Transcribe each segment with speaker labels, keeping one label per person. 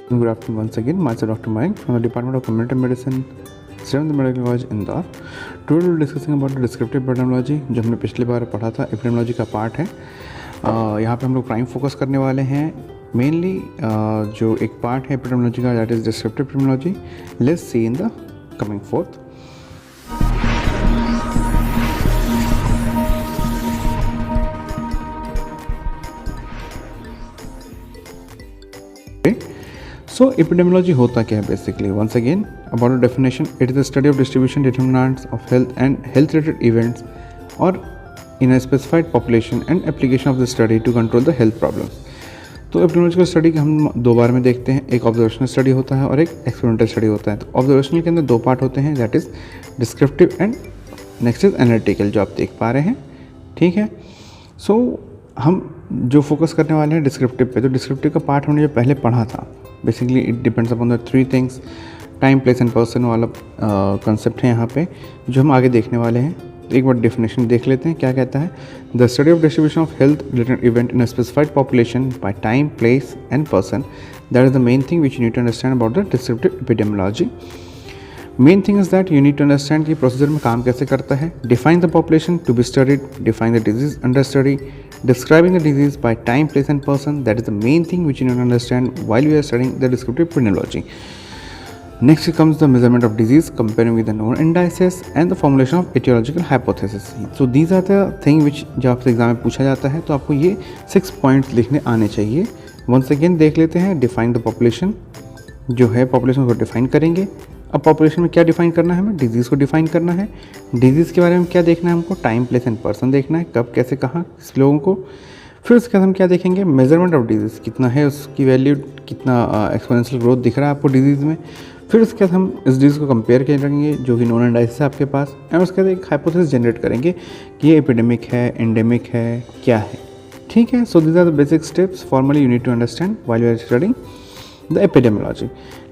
Speaker 1: Good afternoon once again. Myself Dr. Mike from the Department of Community Medicine, Seventh Medical College, Indore. Today we will discussing about the descriptive epidemiology जो हमने पिछली बार पढ़ा था. Epidemiology का part है. यहाँ पे हम लोग प्राइम फोकस करने वाले हैं. मेनली जो एक पार्ट है एपिडेमियोलॉजी का, that is descriptive epidemiology. Let's see in the coming forth. So epidemiology होता क्या है basically? Once again about the definition, it is the study of distribution determinants of health and health related events और in a specified population and application of the study to control the health problems. तो epidemiological study के हम दो बार में देखते हैं. एक observational study होता है और एक एक्सपेरिमेंटल स्टडी होता है. तो ऑब्जर्वेशनल के अंदर दो पार्ट होते हैं, that is descriptive and next is analytical, जो आप देख पा रहे हैं. ठीक है. सो हम जो फोकस करने वाले हैं डिस्क्रिप्टिव पे. तो डिस्क्रिप्टिव का पार्ट हमने जो पहले पढ़ा था, basically it depends upon the three things. Time, place and person वाला कंसेप्ट है यहाँ पे जो हम आगे देखने वाले हैं. एक बार डेफिनेशन देख लेते हैं क्या कहता है. The study of distribution of health related event in a specified population by time, place and person, that is the main thing which you need to understand about the descriptive epidemiology. Main thing is that you need to understand कि procedure में काम कैसे करता है. Define the population to be studied, define the disease under study, describing the disease by time, place and person, that is the main thing which you need to understand while we are studying the descriptive epidemiology. Next comes the measurement of disease, comparing with the known indices and the formulation of etiological hypothesis. So these are the thing which जब आपसे exam में पूछा जाता है तो आपको ये 6 points लिखने आने चाहिए. वंस अगेन देख लेते हैं. डिफाइन द पॉपुलेशन, जो है पॉपुलेशन को डिफाइन करेंगे. अब पॉपुलेशन में क्या डिफाइन करना है हमें? डिजीज़ को डिफाइन करना है. डिजीज़ के बारे में क्या देखना है हमको? टाइम, प्लेस एंड पर्सन देखना है, कब, कैसे, कहाँ, किस लोगों को. फिर उसके बाद हम क्या देखेंगे? मेजरमेंट ऑफ डिजीज़, कितना है उसकी वैल्यू, कितना एक्सपोनेंशियल ग्रोथ दिख रहा है आपको डिजीज़ में. फिर उसके बाद हम इस डिजीज़ को कंपेयर करेंगे जो कि नोन इंडाइसिस है आपके पास, एंड उसके बाद एक हाइपोथेसिस जनरेट करेंगे कि ये एपिडेमिक है, एंडेमिक है, क्या है. ठीक है. So these are the basic steps formally you need to understand while you are studying the epidemiology.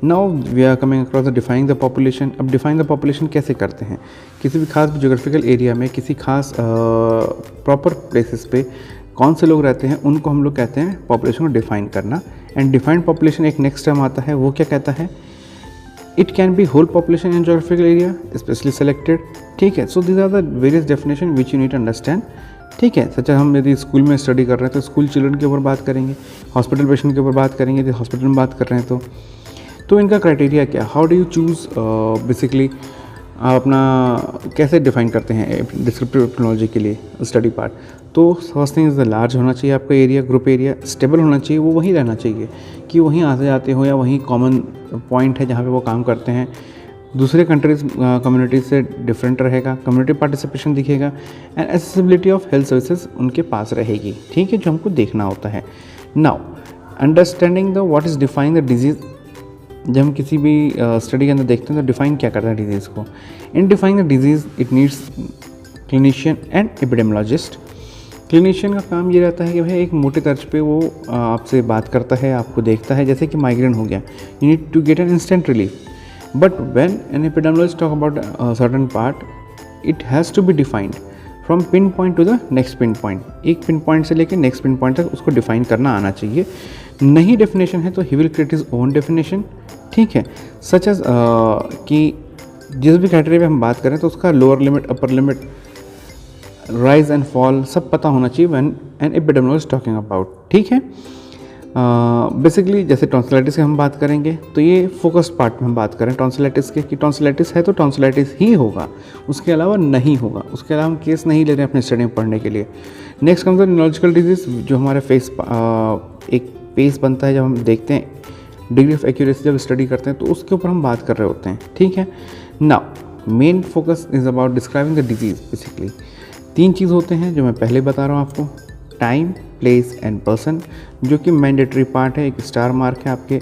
Speaker 1: Now we are coming across the defining the population. अब define the population कैसे करते हैं? किसी भी खास जोग्राफिकल एरिया में, किसी खास प्रॉपर प्लेसेस पे कौन से लोग रहते हैं, उनको हम लोग कहते हैं पॉपुलेशन को डिफाइन करना. एंड डिफाइंड पॉपुलेशन एक नेक्स्ट टर्म आता है, वो क्या कहता है? It can be whole population in geographical area specially selected. ठीक है. So these are the various definition which you need to understand. ठीक है. सच हम यदि स्कूल में स्टडी कर रहे हैं तो स्कूल चिल्ड्रन के ऊपर बात करेंगे, हॉस्पिटल पेशेंट के ऊपर बात करेंगे. यदि हॉस्पिटल में बात कर रहे हैं तो इनका क्राइटेरिया क्या, how do you choose, basically आप अपना कैसे डिफाइन करते हैं डिस्क्रिप्टिव एपिडेमियोलॉजी के लिए स्टडी पार्ट. तो first thing is the large होना चाहिए आपका एरिया, ग्रुप एरिया स्टेबल होना चाहिए. वो वहीं रहना चाहिए कि वहीं आते जाते हो या वहीं कॉमन पॉइंट है जहाँ पे वो काम करते हैं. दूसरे कंट्रीज कम्युनिटीज से डिफरेंट रहेगा. कम्युनिटी पार्टिसिपेशन दिखेगा and accessibility of health services उनके पास रहेगी. ठीक है. जो हमको देखना होता है. Now understanding the what is define the disease. जब हम किसी भी स्टडी के अंदर देखते हैं तो डिफाइन क्या करता है डिजीज़ को. In define the disease it needs clinician and epidemiologist. Clinician का काम ये रहता है कि भाई एक मोटे तर्ज पे वो आपसे बात करता है, आपको देखता है. जैसे कि माइग्रेन हो गया, you need to get an instant relief. But when an epidemiologist talk about a certain part, it has to be defined from pinpoint to the next pinpoint. एक pinpoint से लेके next pinpoint तक उसको define करना आना चाहिए. नहीं definition है तो he will create his own definition. ठीक है. such as कि जिस भी criteria पे हम बात करें तो उसका lower limit, upper limit, rise and fall सब पता होना चाहिए when an epidemiologist talking about. ठीक है. बेसिकली जैसे टॉन्सिलाइटिस की हम बात करेंगे तो ये फोकस्ड पार्ट में हम बात करें टॉन्सिलाइटिस के, कि टॉन्सिलाइटिस है तो टॉन्सिलाइटिस ही होगा, उसके अलावा नहीं होगा. उसके अलावा हम केस नहीं ले रहे हैं अपने स्टडी में पढ़ने के लिए. Next comes the neurological disease, जो हमारे फेस एक पेस बनता है जब हम देखते हैं डिग्री ऑफ एक्यूरेसी जब स्टडी करते हैं तो उसके ऊपर हम बात कर रहे होते हैं. ठीक है. Now main focus is about describing the disease. Basically 3 चीज़ होते हैं जो मैं पहले बता रहा हूँ आपको. टाइम, प्लेस एंड पर्सन, जो कि मैंडेटरी पार्ट है, एक स्टार मार्क है आपके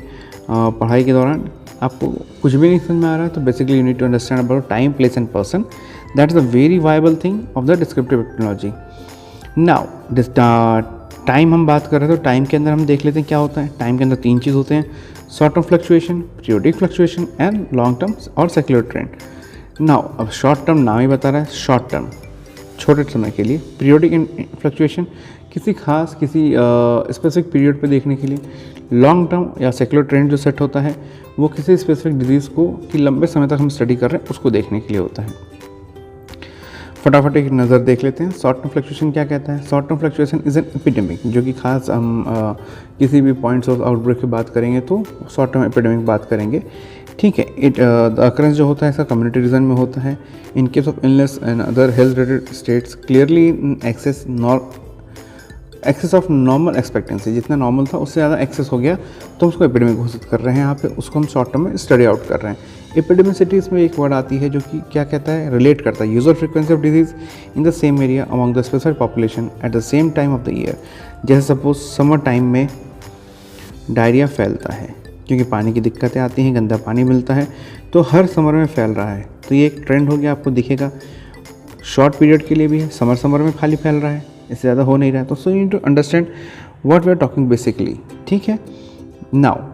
Speaker 1: पढ़ाई के दौरान. आपको कुछ भी नहीं समझ में आ रहा है तो basically you need to understand about time, place and person. That is a very viable thing of the descriptive epidemiology. Now time हम बात कर रहे हैं तो टाइम के अंदर हम देख लेते हैं क्या होता है. टाइम के अंदर 3 चीज़ होते हैं, short term fluctuation, periodic fluctuation and long term और सेक्युलर ट्रेंड. नाउ अब शॉर्ट टर्म नाम ही बता रहा है, शॉर्ट टर्म छोटे समय के लिए, पीरियोडिक फ्लक्चुएशन किसी खास किसी स्पेसिफिक पीरियड पे देखने के लिए। लॉन्ग टर्म या सेकुलर ट्रेंड जो सेट होता है वो किसी स्पेसिफिक डिजीज़ को कि लंबे समय तक हम स्टडी कर रहे हैं उसको देखने के लिए होता है। फटाफट एक नज़र देख लेते हैं शॉर्ट टर्म फ्लक्चुएशन क्या कहता है। Short term fluctuation is an epidemic, जो कि खास हम किसी भी पॉइंट्स ऑफ आउटब्रेक की बात करेंगे तो शॉर्ट टर्म एपिडेमिक बात करेंगे। ठीक है, द अकरेंस जो होता है इसका कम्युनिटी रीजन में होता है। In case of illness and other health related states clearly in excess of normal expectancy, जितना नॉर्मल था उससे ज़्यादा एक्सेस हो गया तो उसको एपिडेमिक घोषित कर रहे हैं। यहाँ पे उसको हम शॉर्ट टर्म में स्टडी आउट कर रहे हैं। एपिडेमिसिटी इसमें एक वर्ड आती है जो कि क्या कहता है, रिलेट करता है usual frequency of disease in the same area among the specified population at the same time of the year. जैसे सपोज समर टाइम में डायरिया फैलता है क्योंकि पानी की दिक्कतें आती हैं, गंदा पानी मिलता है तो हर समर में फैल रहा है। तो ये एक ट्रेंड हो गया, आपको दिखेगा। शॉर्ट पीरियड के लिए भी है, समर में खाली फैल रहा है, इससे ज़्यादा हो नहीं रहा है। तो so you need to understand what we are talking basically. ठीक है, नाउ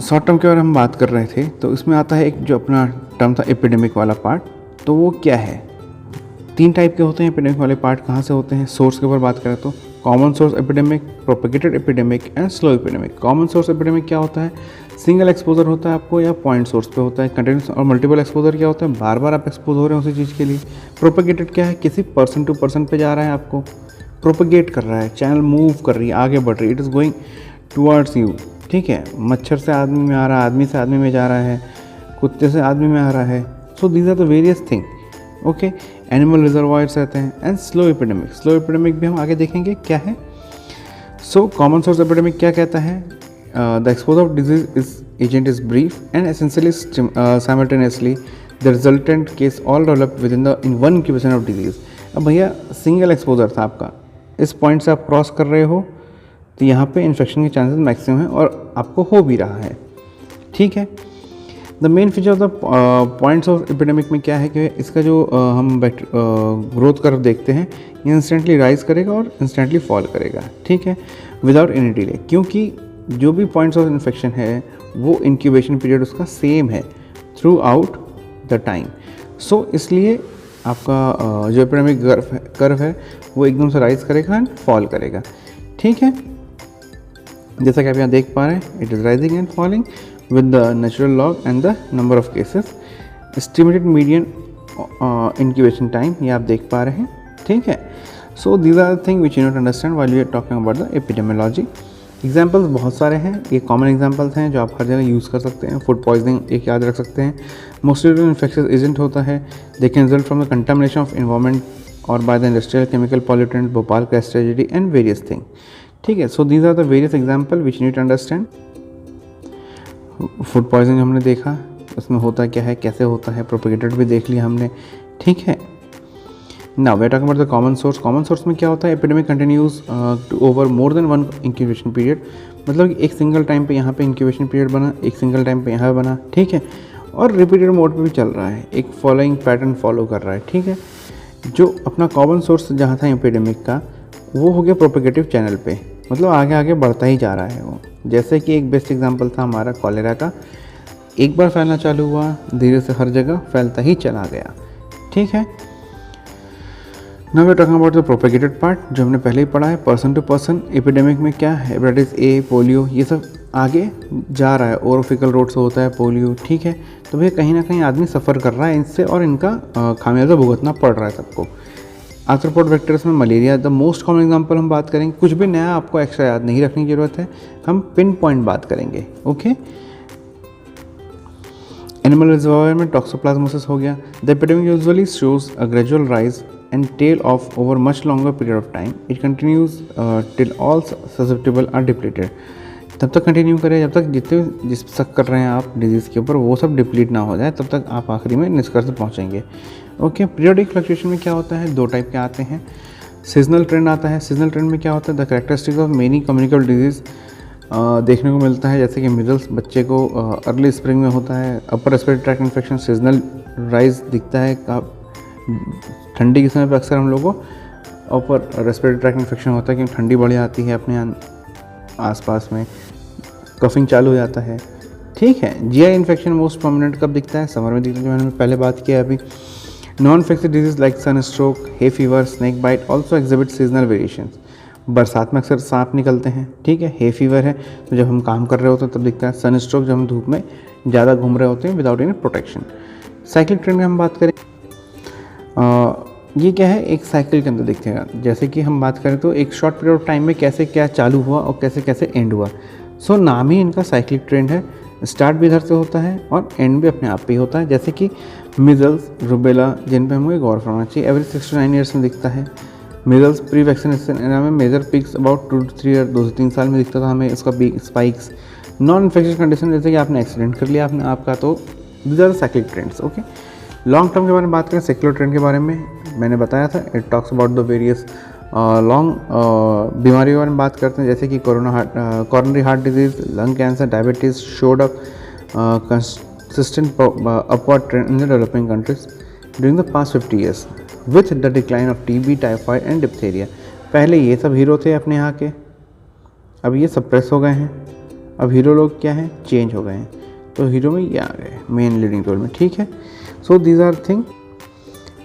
Speaker 1: शॉर्ट टर्म के बारे में हम बात कर रहे थे तो इसमें आता है एक जो अपना टर्म था एपिडेमिक वाला पार्ट। तो वो क्या है, 3 टाइप के होते हैं एपिडेमिक वाले पार्ट। कहाँ से होते हैं, सोर्स के ऊपर बात करें तो common source epidemic, propagated epidemic and slow epidemic. Common source epidemic क्या होता है, सिंगल एक्सपोजर होता है आपको या पॉइंट सोर्स पे होता है। कंटिन्यूस और मल्टीपल एक्सपोजर क्या होता है, बार बार आप एक्सपोज हो रहे हैं उसी चीज़ के लिए। प्रोपेगेटेड क्या है, किसी पर्सन टू पर्सन पे जा रहा है, आपको प्रोपेगेट कर रहा है, चैनल मूव कर रही है, आगे बढ़ रही है, it is going towards you. ठीक है, मच्छर से आदमी में आ रहा है, आदमी से आदमी में जा रहा है, कुत्ते से आदमी में आ रहा है। So these are the various thing. Okay, animal reservoirs रहते हैं। And slow epidemic, slow epidemic भी हम आगे देखेंगे क्या है। सो कॉमन सोर्स एपिडेमिक क्या कहता है, the exposure of disease is agent is brief and essentially simultaneously the resultant case all develop with in one incubation of disease. अब भैया सिंगल एक्सपोजर था आपका, इस पॉइंट से आप क्रॉस कर रहे हो तो यहाँ पे इन्फेक्शन के चांसेस मैक्सिमम है और आपको हो भी रहा है। ठीक है, the main feature of the points of epidemic में क्या है कि इसका जो हम ग्रोथ कर्व देखते हैं ये इंस्टेंटली राइज करेगा और इंस्टेंटली फॉल करेगा। ठीक है, विदाउट एनी डिले, क्योंकि जो भी पॉइंट्स ऑफ इन्फेक्शन है वो इंक्यूबेशन पीरियड उसका सेम है थ्रू आउट द टाइम। सो इसलिए आपका जो एपिडेमिक कर्व है वो एकदम से राइज करेगा एंड फॉल करेगा। ठीक है, जैसा कि आप यहाँ देख पा रहे हैं, it is rising and falling with the natural log and the number of cases, estimated median incubation time ये आप देख पा रहे हैं। ठीक है, so these are the things which you need to understand while we are talking about the epidemiology। Examples बहुत सारे हैं, ये कॉमन एग्जाम्पल्स हैं जो आप हर जगह यूज़ कर सकते हैं। फूड पॉइजनिंग एक याद रख सकते हैं, मॉस्किटो इन्फेक्शियस एजेंट होता है, they can result from the contamination of environment और by the industrial chemical pollutant, Bhopal crash tragedy and various thing. ठीक है, so these are the various example which you need to understand. Food poisoning हमने देखा, उसमें होता क्या है, कैसे होता है, प्रोपेगेटेड भी देख लिया हमने। ठीक है, now we are talking about the common source. Common source में क्या होता है, epidemic continues to over more than one incubation period, मतलब एक सिंगल टाइम पे यहाँ पे इंक्यूबेशन पीरियड बना, एक सिंगल टाइम पे यहाँ बना। ठीक है, और रिपीटेड मोड पे भी चल रहा है, एक फॉलोइंग पैटर्न फॉलो कर रहा है। ठीक है, जो अपना कॉमन सोर्स जहाँ था एपिडेमिक का वो हो गया प्रोपेगेटिव चैनल पे, मतलब आगे आगे बढ़ता ही जा रहा है वो। जैसे कि एक बेस्ट एग्जांपल था हमारा कॉलेरा का, एक बार फैलना चालू हुआ, धीरे से हर जगह फैलता ही चला गया। ठीक है, now we are talking about the propagated part जो हमने पहले ही पढ़ा है। पर्सन टू पर्सन एपिडेमिक में क्या है, हेपेटाइटिस ए, पोलियो, ये सब आगे जा रहा है, ओरोफिकल रोड से होता है पोलियो। ठीक है, तो भैया कहीं ना कहीं आदमी सफ़र कर रहा है इनसे और इनका खामियाजा भुगतना पड़ रहा है सबको। आर्थ्रोपोड वेक्टर्स में malaria the most common example हम बात करेंगे। कुछ भी नया आपको एक्स्ट्रा याद नहीं रखने की जरूरत है, हम पिन पॉइंट बात करेंगे। ओके, एनिमल रिजर्वायर में टॉक्सोप्लाज्मोसिस हो गया। The epidemic usually shows a gradual rise and tail off over much longer period of time. It continues till all susceptible are depleted. तब तक कंटिन्यू करें जब तक जितने जिस शक कर रहे हैं आप डिजीज़ के ऊपर वो सब डिप्लीट ना हो जाए, तब तक आप आखिरी में निष्कर्ष पहुंचेंगे। ओके, पीरियोडिक फ्लक्चुएशन में क्या होता है, 2 टाइप के आते हैं। सीजनल ट्रेंड आता है। सीजनल ट्रेंड में क्या होता है, the characteristics of many communicable disease देखने को मिलता है, जैसे कि मिजल्स बच्चे को अर्ली स्प्रिंग में होता है। Upper respiratory tract infection seasonal rise दिखता है, ठंडी के समय पर अक्सर हम लोगों को ऊपर रेस्पिरेटरी ट्रैक्ट इन्फेक्शन होता है क्योंकि ठंडी बढ़ जाती है अपने आसपास में, कफिंग चालू हो जाता है। ठीक है, जीआई इन्फेक्शन मोस्ट प्रोमिनेंट कब दिखता है, समर में दिखता है, जो मैंने पहले बात किया अभी। Non infectious disease like sun stroke, hay fever, snake bite also exhibit seasonal variations. बरसात में अक्सर सांप निकलते हैं, ठीक है। हे फीवर है तो जब हम काम कर रहे होते हैं तब दिखता है। सन स्ट्रोक जब हम धूप में ज़्यादा घूम रहे होते हैं without any protection. Cycle trend में हम बात करें, ये क्या है, एक साइकिल के अंदर दिखेगा। जैसे कि हम बात करें तो एक शॉर्ट पीरियड ऑफ टाइम में कैसे क्या चालू हुआ और कैसे कैसे एंड हुआ। सो नाम ही इनका साइक्लिक ट्रेंड है। स्टार्ट भी इधर से होता है और एंड भी अपने आप पे ही होता है। जैसे कि मिजल्स, रूबेला, जिन पे हमें गौर करना चाहिए, एवरेज 6 to 9 ईयर्स में दिखता है। मिजल्स प्री वैक्सीनेशन एरा में major peaks about 2 to 3 year, 2 से 3 साल में दिखता था हमें इसका स्पाइक्स। नॉन इन्फेक्शियस कंडीशन, जैसे कि आपने एक्सीडेंट कर लिया आपने आपका, तो these are cyclic trends, okay. Long term के बारे में बात करें, सेक्युलर ट्रेंड के बारे में मैंने बताया था। It talks about the various long बीमारियों के बारे में बात करते हैं, जैसे कि coronary heart disease, lung cancer, diabetes showed up consistent upward trend in the developing countries during the past 50 years with the decline of TB, typhoid and diphtheria। पहले ये सब हीरो थे अपने यहाँ के, अब ये सप्रेस हो गए हैं। अब हीरो लोग क्या हैं, चेंज हो गए हैं। तो हीरो में ये आ गए मेन लीडिंग रोल में, ठीक है। So these are thing.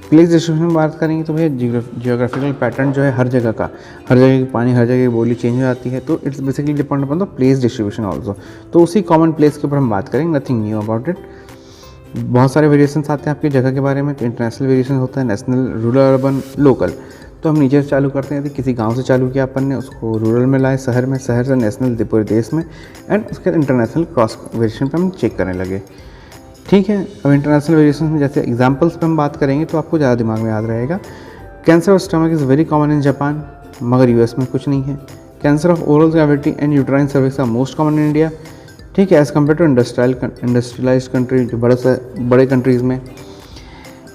Speaker 1: Place distribution में बात करेंगे तो भैया जियोग्राफिकल पैटर्न जो है हर जगह का, हर जगह की पानी, हर जगह की बोली चेंज हो जाती है। तो it's basically depend upon the place distribution also. तो उसी कॉमन प्लेस के ऊपर हम बात करेंगे, नथिंग न्यू अबाउट इट। बहुत सारे वेरिएशंस आते हैं आपकी जगह के बारे में। तो इंटरनेशनल वेरिएशन होता है, नेशनल, रूरल, अर्बन, लोकल। तो हम नीचे से चालू करते हैं, तो किसी गांव से चालू किया अपन ने, उसको रूरल में लाए, शहर में, शहर से नेशनल, पूरे देश में, एंड उसके इंटरनेशनल क्रॉस वेरिएशन पर हम चेक करने लगे, ठीक है। अब इंटरनेशनल वेरिएशन में जैसे एग्जांपल्स पे हम बात करेंगे तो आपको ज़्यादा दिमाग में याद रहेगा। Cancer of stomach is very common in Japan, मगर यूएस में कुछ नहीं है। Cancer of oral cavity and uterine cervix are most common in India, ठीक है, as compare to industrialized country, जो बड़े कंट्रीज़ में।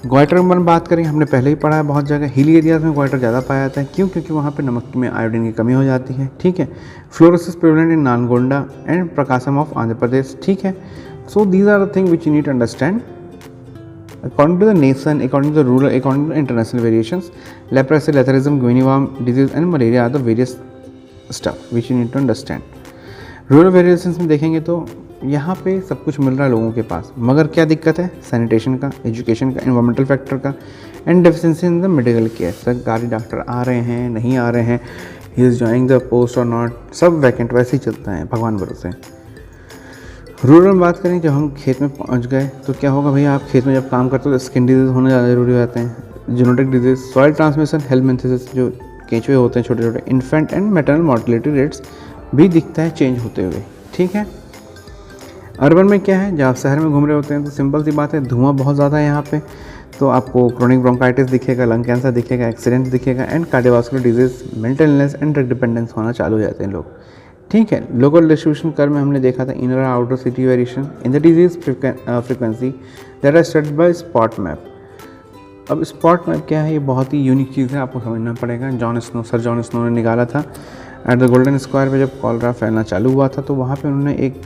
Speaker 1: ग्वाइटर के बारे में बात करेंगे, हमने पहले ही पढ़ा है बहुत जगह। हिली एरियाज़ में ग्वाइटर ज़्यादा पाया जाता है, क्यों? क्योंकि वहाँ पे नमक में आयोडीन की कमी हो जाती है, ठीक है। Fluorosis prevalent in Nalgonda and Prakasam of Andhra Pradesh, ठीक है। So these are the things which you need to understand. According to the nation, according to the rural, according to the international variations, leprosy, letharism, guinea worm disease and malaria are the various stuff which you need to understand. Rural variations में देखेंगे तो यहाँ पे सब कुछ मिल रहा है लोगों के पास, मगर क्या दिक्कत है? सैनिटेशन का, एजुकेशन का, इन्वायरमेंटल फैक्टर का, and deficiency in the medical care. सरकारी डॉक्टर आ रहे हैं, नहीं आ रहे हैं, he is joining the post और नॉट, सब वैकेंट वैसे ही चलता है, भगवान भरोसे। रूरल में बात करें, जब हम खेत में पहुंच गए तो क्या होगा भैया, आप खेत में जब काम करते हो तो स्किन डिजीज़ होना ज़्यादा ज़रूरी हो जाते हैं। जेनेटिक डिजीज़, सॉइल ट्रांसमिशन, हेल्मिंथिसिस, जो केंचुए होते हैं छोटे छोटे, infant and maternal mortality rates भी दिखता है चेंज होते हुए, ठीक है। अर्बन में क्या है, जब आप शहर में घूम रहे होते हैं तो सिंपल सी बात है, धुआं बहुत ज़्यादा है यहाँ पे, तो आपको क्रोनिक ब्रोंकाइटिस दिखेगा, लंग कैंसर दिखेगा, एक्सीडेंट दिखेगा, and cardiovascular disease, mental illness and drug dependence होना चालू हो जाते हैं लोग, ठीक है। लोकल डिस्ट्रीब्यूशन कर्व में हमने देखा था inner outer city variation in the disease frequency that are studied by spot map. अब स्पॉट मैप क्या है, ये बहुत ही यूनिक चीज़ है, आपको समझना पड़ेगा। सर जॉन स्नो ने निकाला था एट द गोल्डन स्क्वायर पे, जब कॉलरा फैलना चालू हुआ था तो वहाँ पे उन्होंने एक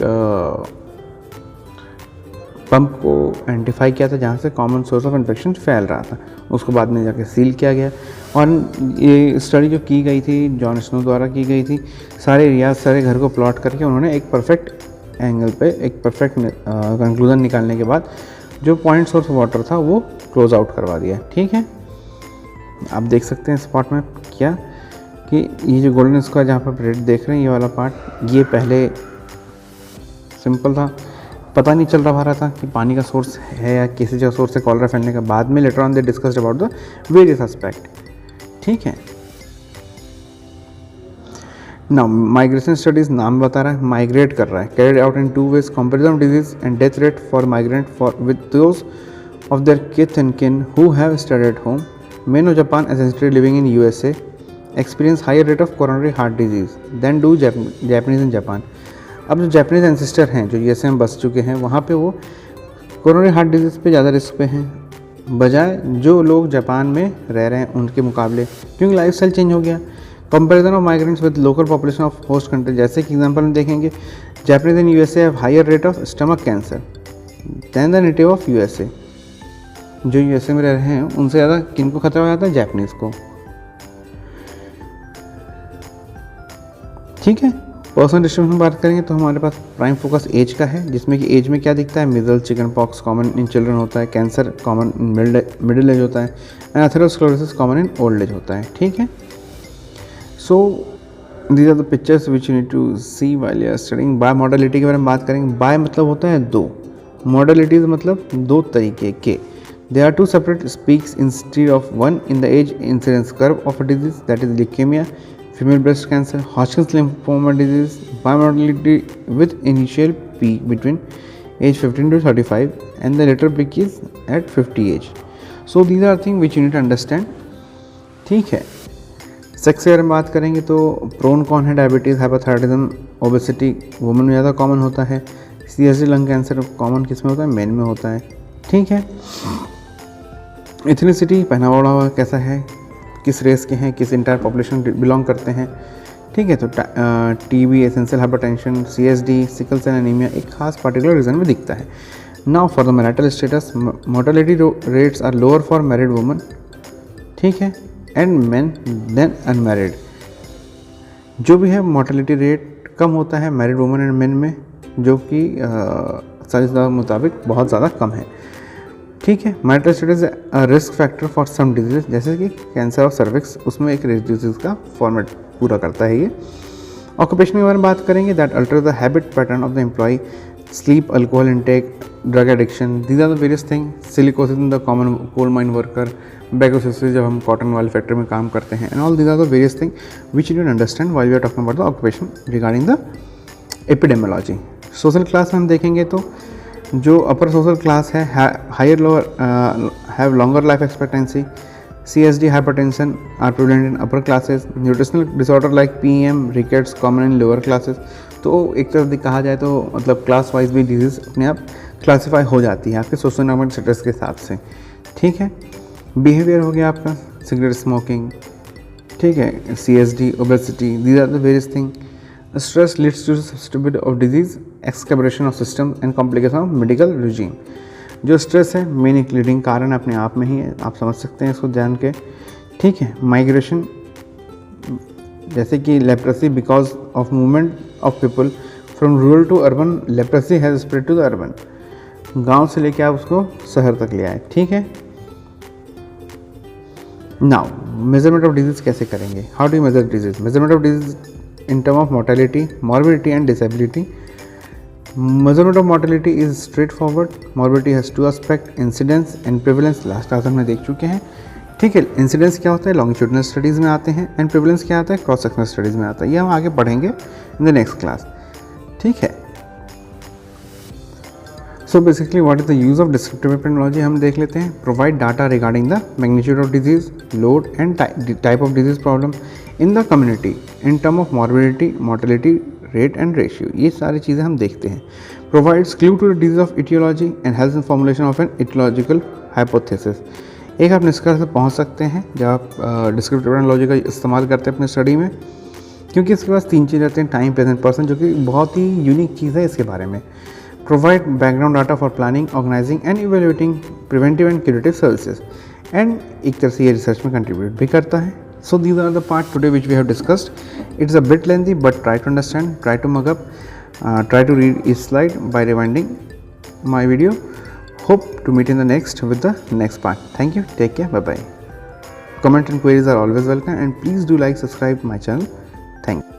Speaker 1: पंप को आइडेंटिफाई किया था जहाँ से कॉमन सोर्स ऑफ इन्फेक्शन फैल रहा था। उसको बाद में जाके सील किया गया, और ये स्टडी जो की गई थी जॉन स्नो द्वारा की गई थी, सारे एरियाज, सारे घर को प्लॉट करके उन्होंने एक परफेक्ट एंगल पे एक परफेक्ट कंक्लूजन निकालने के बाद जो पॉइंट सोर्स वाटर था वो क्लोज आउट करवा दिया, ठीक है। आप देख सकते हैं स्पॉट में क्या कि ये जो गोल्डन स्क्वायर जहाँ पर रेड देख रहे हैं, ये वाला पार्ट, ये पहले सिंपल था, पता नहीं चल रहा था कि पानी का सोर्स है या किसी जगह सोर्स से कॉलरा फैलने के बाद में later on they discussed about the various aspect, ठीक है। नाउ माइग्रेशन स्टडीज नाम बता रहा है, माइग्रेट कर रहा है, carried out in 2 ways, comparison of disease and death rate for migrant for with those of their kith and kin who have studied at home. Men of Japan essentially living in USA experience higher rate of coronary heart disease than do Japanese in Japan. अब जो Japanese ancestor हैं जो USA में बस चुके हैं, वहाँ पे वो कोरोनरी हार्ट डिजीज़ पे ज़्यादा रिस्क पे हैं बजाय जो लोग जापान में रह रहे हैं उनके मुकाबले, क्योंकि लाइफस्टाइल चेंज हो गया। Comparison of migrants with local population of host country, जैसे कि एग्जांपल में देखेंगे, Japanese in USA have higher rate of stomach cancer than the native of USA. जो यूएसए में रह रहे हैं उनसे ज़्यादा किन को खतरा हो जाता है? जापानीज़ को, ठीक है। पर्सनल डिस्ट्रीब्यूशन की बात करेंगे तो हमारे पास प्राइम फोकस एज का है, जिसमें कि एज में क्या दिखता है, measle chicken pox common in children होता है, cancer common in middle age होता है, and atherosclerosis common in old age होता है। ठीक है, so these are the pictures which you need to see while you are studying. By modality के बारे में बात करेंगे। बाय मतलब होता है दो, मॉडलिटीज मतलब दो तरीके के। There are two separate peaks instead of one in the age incidence curve of a disease, that is leukemia, female breast cancer, Hodgkin's lymphoma disease, bimodality with initial peak between age 15 to 35 and the later peak is at 50 age. So these are things which you need to understand. ठीक है, sex के बारे में बात करेंगे तो prone कौन है, डायबिटीज़, हाइपोथायराइडिज्म, ओबेसिटी वुमेन में ज़्यादा कॉमन होता है। CSD लंग कैंसर कॉमन किस में होता है, मेन में होता है। ठीक है, एथनिसिटी पहनावा ओढ़ावा कैसा है, किस रेस के हैं, किस इंटायर पॉपुलेशन बिलोंग करते हैं। ठीक है, तो TB, essential hypertension, CSD, sickle cell anaemia एक खास पर्टिकुलर रीजन में दिखता है। Now for the marital status, mortality rates are lower for married women, ठीक है, एंड मेन देन अनमैरिड। जो भी है मोर्टेलिटी रेट कम होता है मैरिड वुमन एंड मेन में, जो कि साइंस मुताबिक बहुत ज़्यादा कम है। ठीक है, marital status risk factor for some disease, जैसे कि कैंसर ऑफ सर्विक्स, उसमें एक डिजीज का फॉर्मेट पूरा करता है ये। ऑक्यूपेशन के बारे में बात करेंगे, that alter the habit pattern of the employ, sleep, alcohol intake, drug addiction, these are the various thing. Silicosis in the common coal mine worker, bagassosis जब हम कॉटन वाली फैक्ट्री में काम करते हैं, and all these are the various thing which you can understand while we are talking about the occupation regarding the epidemiology. Social class में हम देखेंगे तो जो अपर सोशल क्लास है, higher lower have longer life expectancy, CSD hypertension are prevalent in upper classes, nutritional disorder like PM, rickets common in lower classes. तो एक तरफ से कहा जाए तो मतलब क्लास वाइज भी डिजीज़ अपने आप क्लासीफाई हो जाती है आपके सोशल इकोनॉमिक स्टेटस के हिसाब से। ठीक है, बिहेवियर हो गया आपका, सिगरेट स्मोकिंग, ठीक है, CSD, obesity, these are the various thing. Stress leads to susceptibility of disease, excavation of systems and complication of medical regime। जो स्ट्रेस है मेन एक लीडिंग कारण अपने आप में ही है, आप समझ सकते हैं इसको जान के। ठीक है, माइग्रेशन जैसे कि leprosy because of movement of people from rural to urban, leprosy has spread to the urban, गांव से लेके आप उसको शहर तक ले आए। ठीक है, नाउ मेजरमेंट ऑफ डिजीज कैसे करेंगे, how do measure disease, measurement of disease in term of mortality, morbidity and disability। Measurement of mortality is straightforward। Morbidity has two aspect, incidence and prevalence। Last class हमने देख चुके हैं। ठीक है, incidence क्या होता है, लॉन्गिट्यूडनल स्टडीज़ में आते हैं, एंड प्रेवलेंस क्या आता है, क्रॉस सेक्शनल स्टडीज़ में आता है। ये हम आगे पढ़ेंगे इन द नेक्स्ट क्लास। ठीक है, so basically what is the use of descriptive epidemiology हम देख लेते हैं। Provide data regarding the magnitude of disease, load and type of disease problem in the community in term of morbidity, mortality rate and ratio, ये सारी चीज़ें हम देखते हैं। Provides clue to the disease of etiology and health in formulation of an etiological hypothesis. एक आप निष्कर्ष से पहुँच सकते हैं जब आप डिस्क्रिप्टिव एपिडेमियोलॉजी का इस्तेमाल करते हैं अपने स्टडी में, क्योंकि इसके पास तीन चीज़ रहते हैं, टाइम, प्रेजेंट, पर्सन, जो कि बहुत ही यूनिक चीज़ है इसके बारे में। Provide background data for planning, organizing and evaluating preventive and curative services, and एक तरह से ये रिसर्च में कंट्रीब्यूट भी करता है। So these are the part today which we have discussed. It's a bit lengthy, but try to understand, try to mug up, try to read each slide by rewinding my video. Hope to meet in the next with the next part. Thank you. Take care. Bye bye. Comment and queries are always welcome, and please do like, subscribe my channel. Thank you.